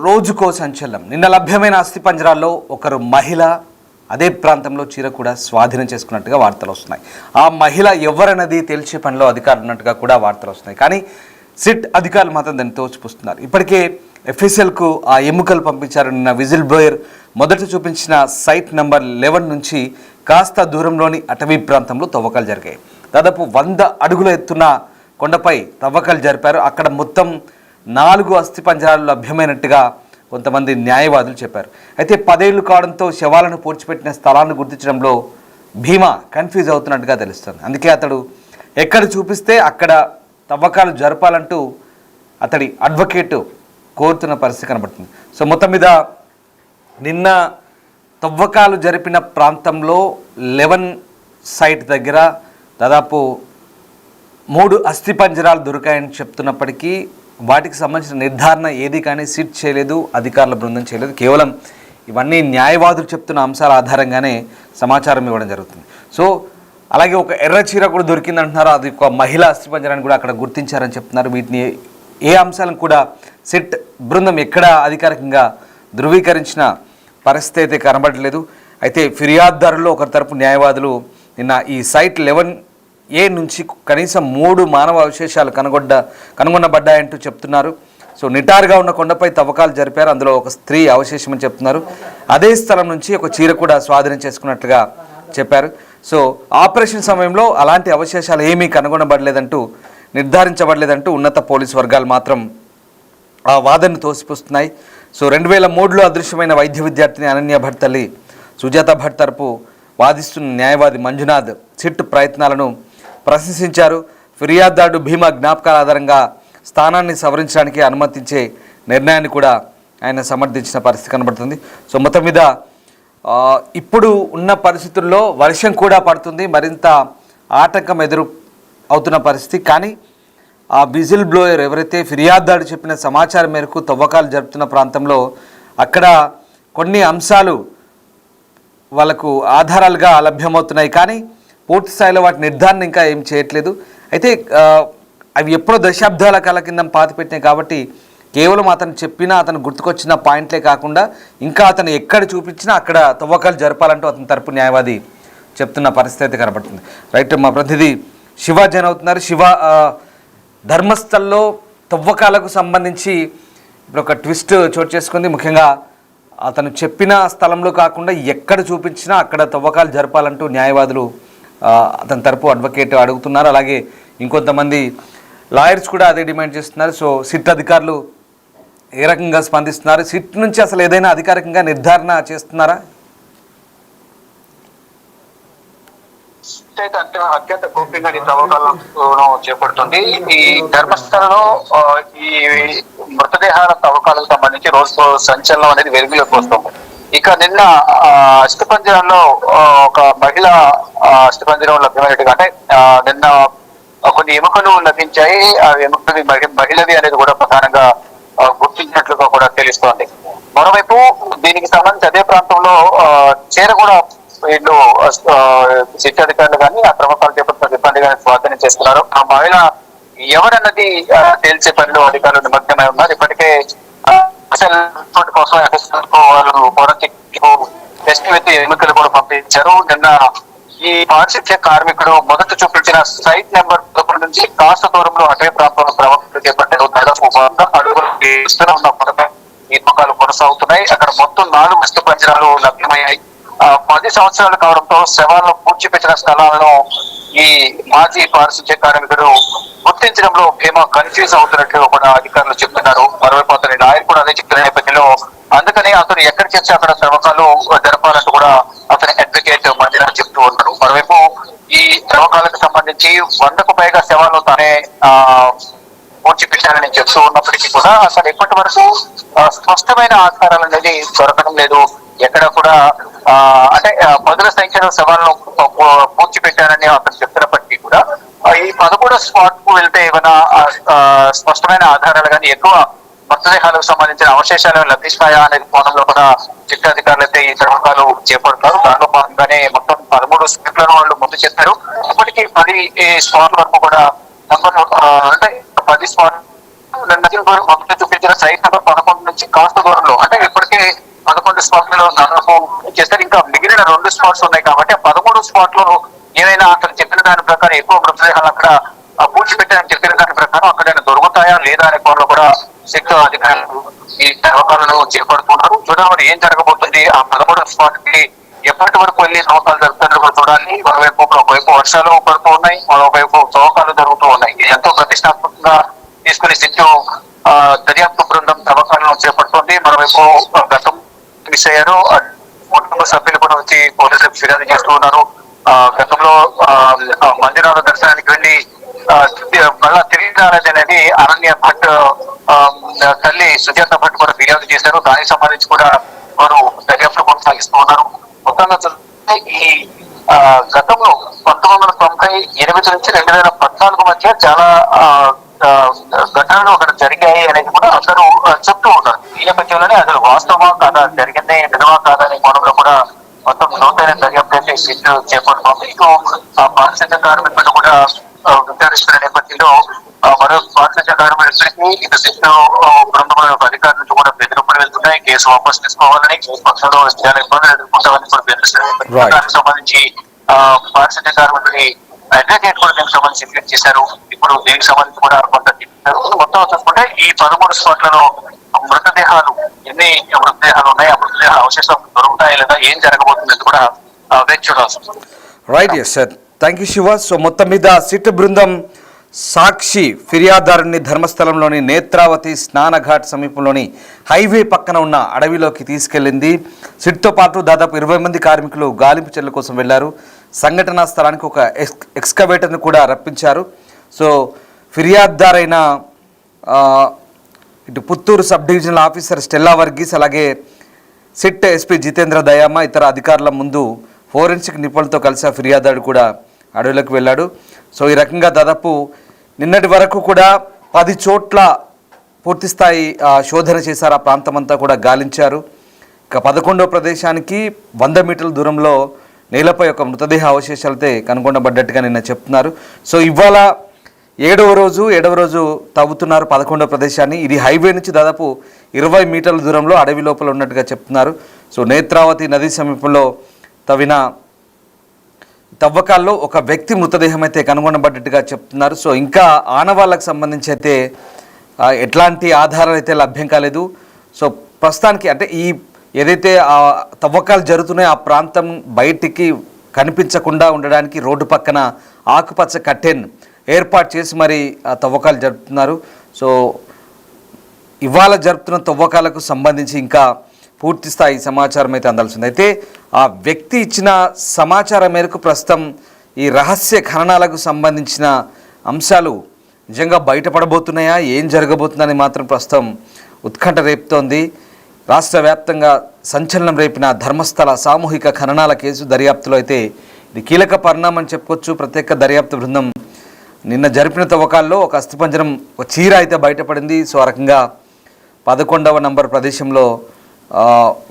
రోజుకో సంచలనం. నిన్న లభ్యమైన అస్థిపంజరాల్లో ఒకరు మహిళ అదే ప్రాంతంలో చీర కూడా స్వాధీనం చేసుకున్నట్టుగా వార్తలు వస్తున్నాయి. ఆ మహిళ ఎవరన్నది తెలిసే పనిలో అధికారులు ఉన్నట్టుగా కూడా వార్తలు వస్తున్నాయి. కానీ సిట్ అధికారులు మాత్రం దాన్ని తోచిపుస్తున్నారు. ఇప్పటికే ఎఫ్ఎస్ఎల్కు ఆ ఎముకలు పంపించారు. నిన్న విజిల్ బ్లోయర్ మొదట చూపించిన సైట్ నెంబర్ 11 నుంచి కాస్త దూరంలోని అటవీ ప్రాంతంలో తవ్వకాలు జరిగాయి. దాదాపు 100 అడుగుల ఎత్తున కొండపై తవ్వకాలు జరిపారు. అక్కడ మొత్తం 4 అస్థిపంజరాలు లభ్యమైనట్టుగా కొంతమంది న్యాయవాదులు చెప్పారు. అయితే 10 ఏళ్లు కావడంతో శవాలను పూడ్చిపెట్టిన స్థలాన్ని గుర్తించడంలో భీమా కన్ఫ్యూజ్ అవుతున్నట్టుగా తెలుస్తుంది. అందుకే అతడు ఎక్కడ చూపిస్తే అక్కడ తవ్వకాలు జరపాలంటూ అతడి అడ్వకేటు కోరుతున్న పరిస్థితి కనబడుతుంది. సో మొత్తం మీద నిన్న తవ్వకాలు జరిపిన ప్రాంతంలో 11 సైట్ దగ్గర దాదాపు 3 అస్థిపంజరాలు దొరికాయని చెప్తున్నప్పటికీ వాటికి సంబంధించిన నిర్ధారణ ఏది కానీ సిట్ చేయలేదు, అధికారుల బృందం చేయలేదు. కేవలం ఇవన్నీ న్యాయవాదులు చెప్తున్న అంశాల ఆధారంగానే సమాచారం ఇవ్వడం జరుగుతుంది. సో అలాగే ఒక ఎర్ర చీర కూడా దొరికిందంటున్నారు. అది ఒక మహిళా అస్థిపంజరాన్ని కూడా అక్కడ గుర్తించారని చెప్తున్నారు. వీటిని ఏ అంశాలను కూడా సిట్ బృందం ఎక్కడ అధికారికంగా ధృవీకరించిన పరిస్థితి అయితే కనబడలేదు. అయితే ఫిర్యాదుదారుల్లో ఒకరి తరపు న్యాయవాదులు నిన్న ఈ సైట్ 11A నుంచి కనీసం 3 మానవ అవశేషాలు కనుగొనబడ్డాయంటూ చెప్తున్నారు. సో నిటారుగా ఉన్న కొండపై తవ్వకాలు జరిపారు. అందులో ఒక స్త్రీ అవశేషమని చెప్తున్నారు. అదే స్థలం నుంచి ఒక చీర కూడా స్వాధీనం చేసుకున్నట్లుగా చెప్పారు. సో ఆపరేషన్ సమయంలో అలాంటి అవశేషాలు ఏమీ కనుగొనబడలేదంటూ నిర్ధారించబడలేదంటూ ఉన్నత పోలీసు వర్గాలు మాత్రం ఆ వాదనను తోసిపుస్తున్నాయి. సో 2003లో అదృశ్యమైన వైద్య విద్యార్థిని అనన్య భట్ తల్లి సుజాత భట్ తరపు వాదిస్తున్న న్యాయవాది మంజునాథ్ సిట్ ప్రయత్నాలను ప్రశంసించారు. ఫిర్యాదుదారుడు భీమా జ్ఞాపకాల ఆధారంగా స్థానాన్ని సవరించడానికి అనుమతించే నిర్ణయాన్ని కూడా ఆయన సమర్థించిన పరిస్థితి కనబడుతుంది. సో మొత్తం మీద ఇప్పుడు ఉన్న పరిస్థితుల్లో వర్షం కూడా పడుతుంది, మరింత ఆటంకం ఎదురు అవుతున్న పరిస్థితి. కానీ ఆ విజిల్ బ్లోయర్ ఎవరైతే ఫిర్యాదుదారుడు చెప్పిన సమాచారం మేరకు తవ్వకాలు జరుపుతున్న ప్రాంతంలో అక్కడ కొన్ని అంశాలు వాళ్ళకు ఆధారాలుగా లభ్యమవుతున్నాయి. కానీ పూర్తి స్థాయిలో వాటి నిర్ధారణ ఇంకా ఏం చేయట్లేదు. అయితే అవి ఎప్పుడో దశాబ్దాల కాల కింద పాతిపెట్టినాయి కాబట్టి కేవలం అతను చెప్పినా అతను గుర్తుకొచ్చిన పాయింట్లే కాకుండా ఇంకా అతను ఎక్కడ చూపించినా అక్కడ తవ్వకాలు జరపాలంటూ అతని తరపు న్యాయవాది చెప్తున్న పరిస్థితి అయితే కనబడుతుంది. రైట్, మా ప్రతినిధి శివ జైన్ అవుతున్నారు. శివ, ధర్మస్థల్లో తవ్వకాలకు సంబంధించి ఇప్పుడు ఒక ట్విస్ట్ చోటు చేసుకుంది. ముఖ్యంగా అతను చెప్పిన స్థలంలో కాకుండా ఎక్కడ చూపించినా అక్కడ తవ్వకాలు జరపాలంటూ న్యాయవాదులు అతని తరపు అడ్వకేట్ అడుగుతున్నారు. అలాగే ఇంకొంతమంది లాయర్స్ కూడా అదే డిమాండ్ చేస్తున్నారు. సో సిట్ అధికారులు ఏ రకంగా స్పందిస్తున్నారు? సిట్ నుంచి అసలు ఏదైనా అధికారికంగా నిర్ధారణ చేస్తున్నారా? అత్యంత గోప్యంగా ఈ తవ్వకాలను చేపడుతుంది. ఈ ధర్మస్థలలో ఈ మృతదేహాల తవ్వకాలకు సంబంధించి రోజు సంచలనం అనేది వెలుగులోకి వస్తుంది. ఇక నిన్న అస్థిపంజరంలో ఒక మహిళ అస్థిపంజరం లభ్యమైనట్టుగా, అంటే నిన్న కొన్ని ఎముకలు లభించాయి. ఆ ఎముకలు మహిళది అనేది కూడా ప్రధానంగా గుర్తించినట్లుగా కూడా తెలుస్తోంది. మరోవైపు దీనికి సంబంధించి అదే ప్రాంతంలో చీర కూడా వీళ్ళు శిక్షాధికారులు కానీ ఆ తవ్వకాలు చేపట్టిన సిబ్బంది కానీ స్వాధీనం చేస్తున్నారు. ఆ మహిళ ఎవరన్నది తేల్చే పనిలో అధికారులు నిమగ్నమై ఉన్నారు. ఇప్పటికే కోసం వాళ్ళు టెస్ట్ విత్ ఎన్నికలు కూడా పంపించారు. నిన్న ఈ పారిశుద్ధ్య కార్మికుడు మొదట చూపించిన సైట్ నెంబర్ 11 నుంచి కాస్త దూరంలో అటవీ ప్రాంతంలో ప్రవర్తన చేపట్టారు. దాదాపు 100 అడుగులు ఉన్న పొరపై ఈ తవ్వకాలు కొనసాగుతున్నాయి. అక్కడ మొత్తం 4 అస్థిపంజరాలు లభ్యమయ్యాయి. 10 సంవత్సరాలు కావడంతో శవాలను పూడ్చిపెట్టిన స్థలాలను ఈ మాజీ పారిశుద్ధ్య కార్మికుడు గుర్తించడంలో భీమా కన్ఫ్యూజ్ అవుతున్నట్లు కూడా అధికారులు చెప్తున్నారు. మరోవైపు అతని లాయర్ కూడా అదే చెప్తున్న నేపథ్యంలో అందుకని అతను ఎక్కడ చేస్తే అక్కడ తవ్వకాలు జరపాలంటూ కూడా అతని అడ్వకేట్ మంజునాథ్ చెప్తూ ఉన్నారు. మరోవైపు ఈ తవ్వకాలకు సంబంధించి 100కు పైగా శవాలు తానే పూడ్చిపెట్టారని చెప్తూ ఉన్నప్పటికీ కూడా అసలు ఇప్పటి వరకు స్పష్టమైన ఆధారాలు అనేది దొరకడం లేదు. ఎక్కడ కూడా అంటే 10ల సంఖ్యలో శవాలను పూడ్చిపెట్టారని అతను చెప్తున్నప్పటికీ కూడా ఈ 11 స్పాట్ కు వెళ్తే ఏమైనా స్పష్టమైన ఆధారాలు కానీ ఎక్కువ మృతదేహాలకు సంబంధించిన అవశేషాలు లభిస్తాయా అనేది కోణంలో కూడా శిక్షాధికారులు అయితే ఈ తవ్వకాలు చేపడతారు. దాంట్లో భాగంగానే మొత్తం 13 స్పాట్లను వాళ్ళు ముందు చేస్తారు. ఇప్పటికీ 10 స్పాట్ల వరకు కూడా అంటే 10 స్పాట్ మొదట చూపించిన సైట్ నెంబర్ 11 నుంచి కాస్త దూరంలో, అంటే ఇప్పటికే 11 స్పాట్లలో దాదాపు చేస్తారు. ఇంకా మిగిలిన 2 స్పాట్స్ ఉన్నాయి కాబట్టి ఆ 13 స్పాట్ లో ఏదైనా అక్కడ చెప్పిన దాని ప్రకారం ఎక్కువ మృతదేహాలు అక్కడ పూడ్చిపెట్టారని చెప్పిన దాని ప్రకారం అక్కడ దొరుకుతాయా లేదా అనే కోణంలో కూడా శక్తి అధికారులు ఈ తవ్వకాలను చేపడుతున్నారు. చూడాలి ఏం జరగబోతుంది. ఆ 13 స్పాట్ కి ఎప్పటి వరకు వెళ్ళి తవ్వకాలు జరుగుతుందో కూడా చూడాలి. ఒకవైపు వర్షాలు పడుతూ ఉన్నాయి, మరోవైపు తవ్వకాలు జరుగుతూ ఉన్నాయి. ఎంతో ప్రతిష్టాత్మకంగా తీసుకునే సిట్టు దర్యాప్తు బృందం తవ్వకాలను చేపడుతుంది. మరోవైపు గతం మిస్ అయ్యారు, కుటుంబ సభ్యులు కూడా వచ్చి పోలీసులకు ఫిర్యాదు చేస్తూ ఉన్నారు. గతంలో మందిరాల దర్శనానికి వెళ్ళి మళ్ళా తిరిగి రాలేదు అనేది అరణ్య భట్ తల్లి సుజాత భట్ కూడా ఫిర్యాదు చేశారు. దానికి సంబంధించి కూడా వారు దర్యాప్తు కొనసాగిస్తూ ఉన్నారు. మొత్తంగా చూస్తే ఈ గతంలో 1998 నుంచి 2014 మధ్య చాలా ఘటనలు అక్కడ జరిగాయి అనేది కూడా అందరూ చెప్తూ ఉన్నారు. ఈ నేపథ్యంలోనే అసలు వాస్తవమా కాదా, జరిగిందే నిజమా కాదా అనే కోణంలో కూడా మొత్తం లోతైన దర్యాప్తు అయితే సిట్టు చేపడుతోంది. ఇటు పారిశుద్ధ్య కార్మికులు కూడా విచారిస్తున్న నేపథ్యంలో మరో పారిశుద్ధ్య కార్మికులకి ఇటు సిట్టు బృందం అధికారుల నుంచి కూడా బెదిరింపులు వెళ్తున్నాయి. కేసు వాపసు తీసుకోవాలని, కేసు పక్షంలో చాలా ఇబ్బందులు ఎదుర్కొంటామని కూడా బెదిరిస్తున్నారు. దానికి సంబంధించి పారిశుద్ధ్య కార్మికుడి అడ్వకేట్ కూడా దీనికి సంబంధించి ట్వీట్ చేశారు. ఇప్పుడు దీనికి సంబంధించి కూడా కొంత మొత్తం చూసుకుంటే ఈ 13 స్పాట్లలో మృతదేహాలు ఎన్ని మృతదేహాలు ఉన్నాయి, ఆ మృతదేహాల అవశేషం దొరుకుతాయి లేదా, ఏం జరగబోతుంది కూడా వేచి చూడాల్సి ఉంటుంది. Right, yes sir, thank you Shiva. So మొత్తం మీద సిట్ బృందం సాక్షి ఫిర్యాదుదారుని ధర్మస్థలంలోని నేత్రావతి స్నానఘాట్ సమీపంలోని హైవే పక్కన ఉన్న అడవిలోకి తీసుకెళ్లింది. సిట్తో పాటు దాదాపు 20 మంది కార్మికులు గాలింపు చర్యల కోసం వెళ్లారు. సంఘటనా స్థలానికి ఒక ఎక్స్కవేటర్ను కూడా రప్పించారు. సో ఫిర్యాదుదారైన ఇటు Puttur sub divisional officer Stella Varghese, అలాగే సిట్ ఎస్పీ జితేంద్ర దయామ ఇతర అధికారుల ముందు ఫోరెన్సిక్ నిపుణులతో కలిసి ఆ ఫిర్యాదుదారుడు కూడా అడవిలోకి వెళ్ళాడు. సో ఈ రకంగా దాదాపు నిన్నటి వరకు కూడా 10 చోట్ల పూర్తిస్థాయి శోధన చేశారు. ఆ ప్రాంతం అంతా కూడా గాలించారు. ఇక 11వ ప్రదేశానికి 100 మీటర్ల దూరంలో నేలపై ఒక మృతదేహ అవశేషాలతో కనుగొనబడ్డట్టుగా నిన్న చెప్తున్నారు. సో ఇవాళ 7వ రోజు తవ్వుతున్నారు 11వ ప్రదేశాన్ని. ఇది హైవే నుంచి దాదాపు 20 మీటర్ల దూరంలో అడవి లోపల ఉన్నట్టుగా చెప్తున్నారు. సో నేత్రావతి నది సమీపంలో తవ్విన తవ్వకాల్లో ఒక వ్యక్తి మృతదేహం అయితే కనుగొనబడ్డట్టుగా చెప్తున్నారు. సో ఇంకా ఆనవాళ్ళకు సంబంధించి అయితే ఎట్లాంటి ఆధారాలు అయితే లభ్యం కాలేదు. సో ప్రస్తుతానికి అంటే ఈ ఏదైతే ఆ తవ్వకాలు జరుగుతున్నాయో ఆ ప్రాంతం బయటికి కనిపించకుండా ఉండడానికి రోడ్డు పక్కన ఆకుపచ్చ కట్టెన్ ఏర్పాటు చేసి మరి ఆ తవ్వకాలు జరుపుతున్నారు. సో ఇవాళ జరుపుతున్న తవ్వకాలకు సంబంధించి ఇంకా పూర్తి స్థాయి సమాచారం అయితే అందాల్సింది. అయితే ఆ వ్యక్తి ఇచ్చిన సమాచారం మేరకు ప్రస్తుతం ఈ రహస్య ఖననాలకు సంబంధించిన అంశాలు నిజంగా బయటపడబోతున్నాయా, ఏం జరగబోతుందని మాత్రం ప్రస్తుతం ఉత్కంఠ రేపుతోంది. రాష్ట్ర వ్యాప్తంగా సంచలనం రేపిన ధర్మస్థల సామూహిక ఖననాల కేసు దర్యాప్తులో అయితే ఇది కీలక పరిణామం చెప్పుకోవచ్చు. ప్రత్యేక దర్యాప్తు బృందం నిన్న జరిపిన తవ్వకాల్లో ఒక అస్థిపంజరం, ఒక చీర అయితే బయటపడింది. సో ఆ రకంగా 11వ నంబర్ ప్రదేశంలో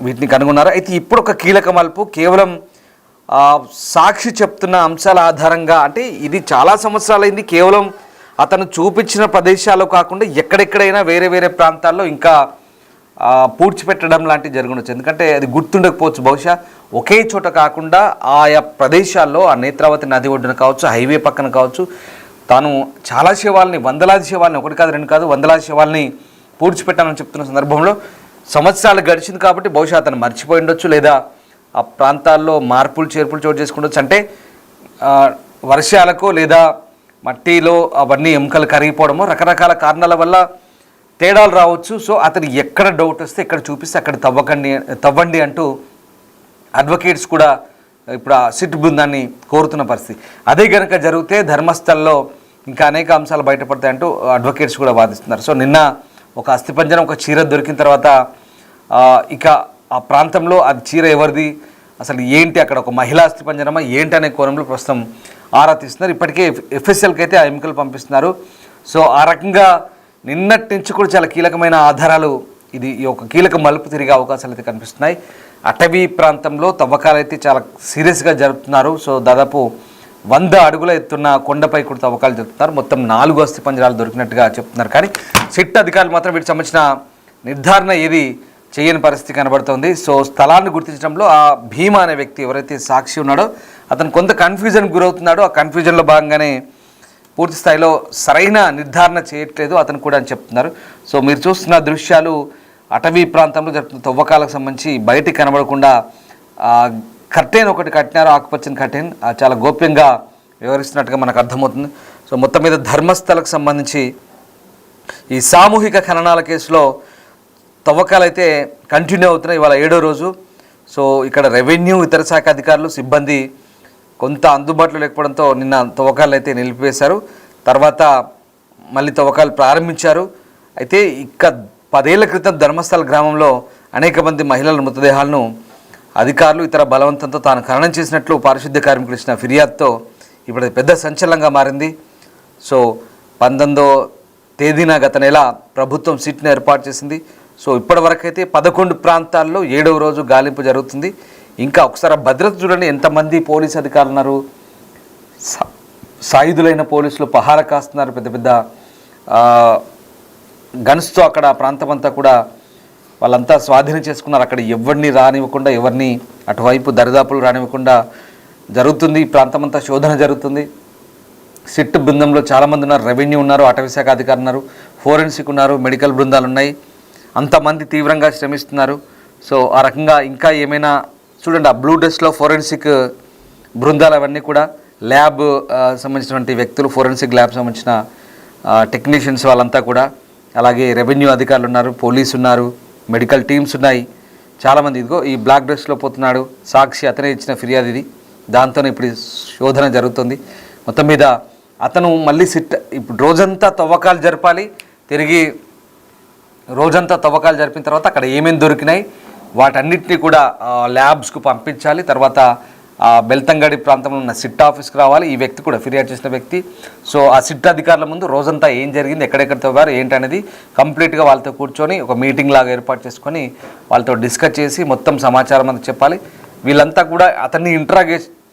వీటిని కనుగొన్నారు. అయితే ఇప్పుడు ఒక కీలక మలుపు, కేవలం సాక్షి చెప్తున్న అంశాల ఆధారంగా, అంటే ఇది చాలా సంవత్సరాలైంది, కేవలం అతను చూపించిన ప్రదేశాలు కాకుండా ఎక్కడెక్కడైనా వేరే వేరే ప్రాంతాల్లో ఇంకా పూడ్చిపెట్టడం లాంటివి జరుగుండొచ్చు. ఎందుకంటే అది గుర్తుండకపోవచ్చు. బహుశా ఒకే చోట కాకుండా ఆయా ప్రదేశాల్లో ఆ నేత్రావతి నది ఒడ్డున కావచ్చు, హైవే పక్కన కావచ్చు, తాను చాలా శవాల్ని, వందలాది శవాల్ని, ఒకటి కాదు రెండు కాదు వందలాది శవాల్ని పూడ్చిపెట్టానని చెప్తున్న సందర్భంలో సంవత్సరాలు గడిచింది కాబట్టి బహుశా అతను మర్చిపోయి ఉండొచ్చు, లేదా ఆ ప్రాంతాల్లో మార్పులు చేర్పులు చోటు చేసుకుండొచ్చు. అంటే వర్షాలకు లేదా మట్టిలో అవన్నీ ఎముకలు కరిగిపోవడమో రకరకాల కారణాల వల్ల తేడాలు రావచ్చు. సో అతను ఎక్కడ డౌట్ వస్తే ఎక్కడ చూపిస్తే అక్కడ తవ్వండి అంటూ అడ్వకేట్స్ కూడా ఇప్పుడు ఆ సిట్ బృందాన్ని కోరుతున్న పరిస్థితి. అదే కనుక జరిగితే ధర్మస్థల్లో ఇంకా అనేక అంశాలు బయటపడతాయంటూ అడ్వకేట్స్ కూడా వాదిస్తున్నారు. సో నిన్న ఒక అస్థిపంజరం, ఒక చీర దొరికిన తర్వాత ఇక ఆ ప్రాంతంలో అది చీర ఎవరిది, అసలు ఏంటి, అక్కడ ఒక మహిళా అస్థిపంజరమా ఏంటి అనే కోణంలో ప్రస్తుతం ఆరా తీస్తున్నారు. ఇప్పటికే ఎఫ్ఎస్ఎల్కి అయితే ఆ ఎముకలు పంపిస్తున్నారు. సో ఆ రకంగా నిన్నటి నుంచి కూడా చాలా కీలకమైన ఆధారాలు, ఇది ఒక కీలక మలుపు తిరిగే అవకాశాలు అయితే కనిపిస్తున్నాయి. అటవీ ప్రాంతంలో తవ్వకాలు అయితే చాలా సీరియస్గా జరుపుతున్నారు. సో దాదాపు 100 అడుగుల ఎత్తున్న కొండపై కూడా తవ్వకాలు జరుపుతున్నారు. మొత్తం 4 అస్థిపంజరాలు దొరికినట్టుగా చెప్తున్నారు. కానీ సిట్ అధికారులు మాత్రం వీటికి సంబంధించిన నిర్ధారణ ఏది చేయని పరిస్థితి కనబడుతోంది. సో స్థలాన్ని గుర్తించడంలో ఆ భీమా అనే వ్యక్తి ఎవరైతే సాక్షి ఉన్నాడో అతను కొంత కన్ఫ్యూజన్కి గురవుతున్నాడో ఆ కన్ఫ్యూజన్లో భాగంగానే పూర్తి స్థాయిలో సరైన నిర్ధారణ చేయట్లేదు అతను కూడా అని చెప్తున్నారు. సో మీరు చూస్తున్న దృశ్యాలు అటవీ ప్రాంతంలో జరుగుతున్న తవ్వకాలకు సంబంధించి బయటికి కనబడకుండా కర్టెన్ ఒకటి కట్టినారు, ఆకుపచ్చని కర్టెన్ చాలా గోప్యంగా వివరిస్తున్నట్టుగా మనకు అర్థమవుతుంది. సో మొత్తం మీద ధర్మస్థలకు సంబంధించి ఈ సామూహిక ఖననాల కేసులో తవ్వకాలు అయితే కంటిన్యూ అవుతున్నాయి. ఇవాళ 7వ రోజు. సో ఇక్కడ రెవెన్యూ ఇతర శాఖ అధికారులు సిబ్బంది కొంత అందుబాటులో లేకపోవడంతో నిన్న తవ్వకాలు అయితే నిలిపివేశారు. తర్వాత మళ్ళీ తవ్వకాలు ప్రారంభించారు. అయితే ఇక 10 ఏళ్ల క్రితం ధర్మస్థల గ్రామంలో అనేక మంది మహిళల మృతదేహాలను అధికారులు ఇతర బలవంతంతో తాను ఖననం చేసినట్లు పారిశుద్ధ్య కార్మికులు ఇచ్చిన ఫిర్యాదుతో ఇప్పుడు పెద్ద సంచలనంగా మారింది. సో 19వ తేదీన గత నెల ప్రభుత్వం సిట్ను ఏర్పాటు చేసింది. సో ఇప్పటివరకైతే 11 ప్రాంతాల్లో 7వ రోజు గాలింపు జరుగుతుంది. ఇంకా ఒకసారి భద్రత చూడండి, ఎంతమంది పోలీసు అధికారులు ఉన్నారు, సాయుధులైన పోలీసులు పహార కాస్తున్నారు, పెద్ద పెద్ద గన్స్తో అక్కడ ప్రాంతం అంతా కూడా వాళ్ళంతా స్వాధీనం చేసుకున్నారు. అక్కడ ఎవరిని రానివ్వకుండా, ఎవరిని అటువైపు దరిదాపులు రానివ్వకుండా జరుగుతుంది. ఈ ప్రాంతం అంతా శోధన జరుగుతుంది. సిట్ బృందంలో చాలామంది ఉన్నారు, రెవెన్యూ ఉన్నారు, అటవీ శాఖ అధికారులు ఉన్నారు, ఫోరెన్సిక్ ఉన్నారు, మెడికల్ బృందాలు ఉన్నాయి. అంతమంది తీవ్రంగా శ్రమిస్తున్నారు. సో ఆ రకంగా ఇంకా ఏమైనా చూడండి, ఆ బ్లూ డ్రెస్లో ఫోరెన్సిక్ బృందాలు అవన్నీ కూడా ల్యాబ్ సంబంధించినటువంటి వ్యక్తులు, ఫోరెన్సిక్ ల్యాబ్ సంబంధించిన టెక్నీషియన్స్ వాళ్ళంతా కూడా, అలాగే రెవెన్యూ అధికారులు ఉన్నారు, పోలీసు ఉన్నారు, మెడికల్ టీమ్స్ ఉన్నాయి, చాలామంది. ఇదిగో ఈ బ్లాక్ డ్రెస్లో పోతున్నాడు సాక్షి, అతనే ఇచ్చిన ఫిర్యాదు ఇది. దాంతో ఇప్పుడు శోధన జరుగుతుంది. మొత్తం మీద అతను మళ్ళీ సిట్ ఇప్పుడు రోజంతా తవ్వకాలు జరపాలి. తిరిగి రోజంతా తవ్వకాలు జరిపిన తర్వాత అక్కడ ఏమేమి దొరికినాయి వాటన్నిటిని కూడా ల్యాబ్స్కు పంపించాలి. తర్వాత బెల్తంగడి ప్రాంతంలో ఉన్న సిట్ ఆఫీస్కి రావాలి ఈ వ్యక్తి కూడా, ఫిర్యాదు చేసిన వ్యక్తి. సో ఆ సిట్ అధికారుల ముందు రోజంతా ఏం జరిగింది, ఎక్కడెక్కడ తవ్వారు ఏంటనేది కంప్లీట్గా వాళ్ళతో కూర్చొని ఒక మీటింగ్ లాగా ఏర్పాటు చేసుకొని వాళ్ళతో డిస్కస్ చేసి మొత్తం సమాచారం అంతా చెప్పాలి. వీళ్ళంతా కూడా అతన్ని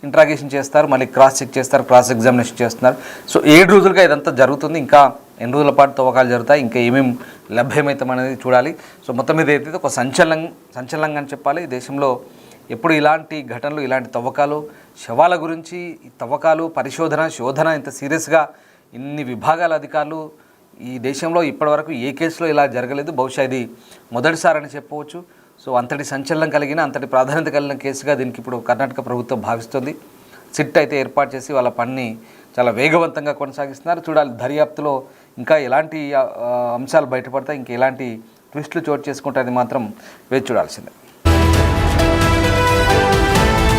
ఇంట్రాగేషన్ చేస్తారు, మళ్ళీ క్రాస్ చెక్ చేస్తారు, క్రాస్ ఎగ్జామినేషన్ చేస్తున్నారు. సో 7 రోజులుగా ఇదంతా జరుగుతుంది. ఇంకా ఎన్ని రోజుల పాటు తవ్వకాలు జరుగుతాయి, ఇంకా ఏమేమి లభ్యమవుతాం అనేది చూడాలి. సో మొత్తం మీద అయితే ఒక సంచలనంగా అని చెప్పాలి. దేశంలో ఎప్పుడు ఇలాంటి ఘటనలు, ఇలాంటి తవ్వకాలు, శవాల గురించి ఈ తవ్వకాలు, శోధన ఇంత సీరియస్గా ఇన్ని విభాగాల అధికారులు ఈ దేశంలో ఇప్పటివరకు ఏ కేసులో ఇలా జరగలేదు. బహుశా ఇది మొదటిసారని చెప్పవచ్చు. సో అంతటి సంచలనం కలిగిన, అంతటి ప్రాధాన్యత కలిగిన కేసుగా దీనికి ఇప్పుడు కర్ణాటక ప్రభుత్వం భావిస్తుంది. సిట్ అయితే ఏర్పాటు చేసి వాళ్ళ పనిని చాలా వేగవంతంగా కొనసాగిస్తున్నారు. చూడాలి దర్యాప్తులో ఇంకా ఎలాంటి అంశాలు బయటపడతాయి, ఇంకా ఎలాంటి ట్విస్టులు చోటు చేసుకుంటాయని మాత్రం వేచి చూడాల్సిందే.